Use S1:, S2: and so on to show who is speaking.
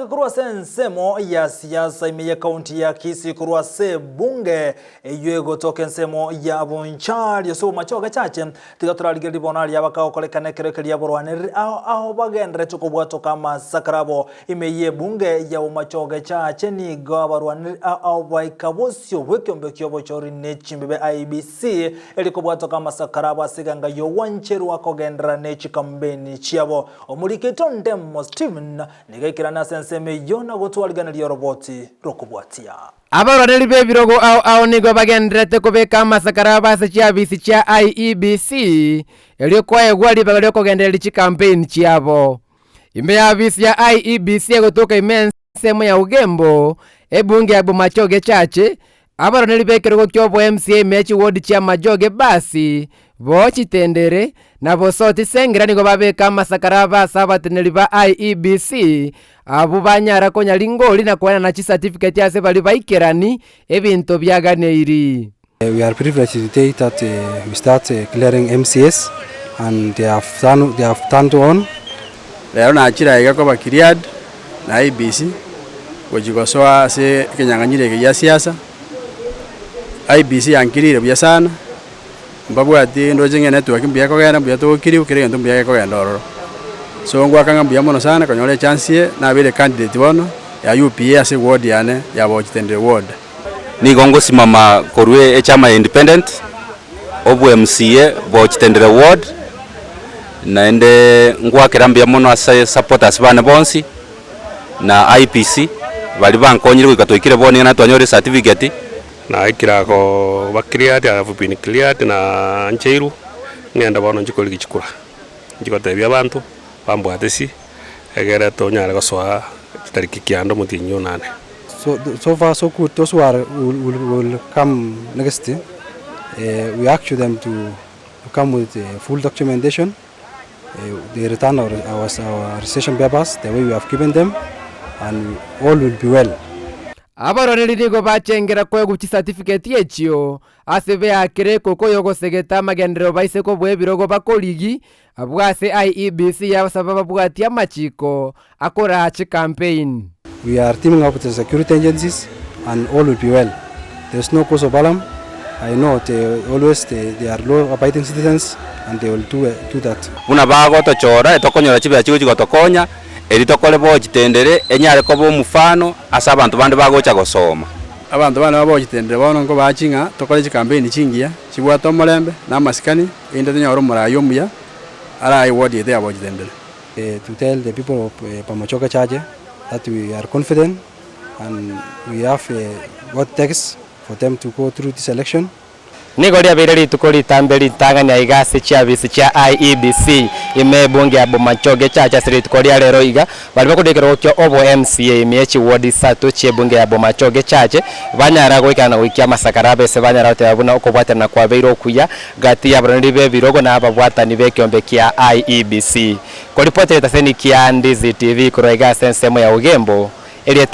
S1: Tutoke kurwa nsemo ya siasa imeye kaunti ya Kisii kurwa se bunge yuego toke nsemo ya abonchari yoso machoga chache tigaturarigiri bonari yabaka okolekane kerekeri yaborwaneri aho bagendere tukobwato kama sakarabo imeye bunge ya machoga chache ni gabarwaneri aho baikabosyo bwekyombe kyobochori nechimbe IBC elikobwato kama sakarabo asiganga yo wancheru akogendera nechi kambeni chiabo omuriketo ndemo Steven nigaikirana senseme yona gotwaliganira roboti rokubwatia
S2: abaroneri bebirogo ao nigo bagendrete kubeka masakaraba se chiabisi cha IEBC eliokoye gwali bagalio kogendera chi campaign chiabo ime abisi ya IEBC gotoka imensemo ya ugembo ebunge abo machoge chache abaroneri bekirogo kyobo MCA mechi ward cha majoge basi bochi tendere na bosoti sengira nigo babeka masakaraba sabateneri ba IEBC abo banyara konya lingoli na kwana na chi certificate yase bali baikerani ebinto byaganiri.
S3: We are privileged today that we start clearing MCS and they have turned on.
S4: Leo na achira igako bakiriad na IEBC kujikosoa se kenyanganyire ya siasa. IEBC yankirire bya sana mbabu ati ndoje network mbya ko gana mbya to kiri ukire ndo mbya ko gana oro so ngwa kanga mbya mono sana kanyole chance na bile candidate wono ya UPA se ward yane ya Bochitendere ward
S5: ni gongo simama korwe chama independent obu MCA Bochitendere ward naende ngwa kirambya mono asa supporters bana bonsi na IPC bali bankonyire kwikatoikire bone na twanyore certificate
S6: na ikira ko bakiriate avupini cleared na ncheiru ngenda bono njikoli gichikura njikotebya abantu bambwatesi egere to nyara goswa tariki kiando mutinyo nane.
S3: So far so good. Those who will come next we ask them to come with full documentation. They return our session papers the way we have given them and all will be well.
S2: Abaroneri nigo bachengera kwe guchi certificate yechio asebe akire koko yogo segeta magendero baise ko bwebirogo bakoligi abwase IEBC ya sababa bwatia machiko akora chi campaign.
S3: We are teaming up with the security agencies and all will be well. There is no cause of alarm. I know they are law abiding citizens and they will do that.
S5: Una bago to chora etokonyora chibya chigo gotokonya eritokole Bochitendere enyare ko bo mufano asa abantu bande bagocha gosoma
S4: abantu bana Bochitendere bono ngo bachinga tokole chi campaign chingia chibwato molembe na masikani inde nyoro murayo muya ara iwodi ya Bochitendere
S3: to tell the people of Pamachoga Chache that we are confident and we have what takes for them to go through this election.
S2: Nigoria bireri tukoli tambeli tanganya igase cha bisi cha IEBC ime bunge abo machoge chacha siri tukolia lero iga bali bakudekero kyo obo MCA imechi ward sato che bunge abo machoge chache banyara goikana wikia masakarabe se banyara te abuna okobwata na kwa beiro kuya gati ya brandi be birogo na ababwata ni bekyombe kia IEBC ko ripoti etaseni kia Ndizi TV kuroiga sensemo ya ugembo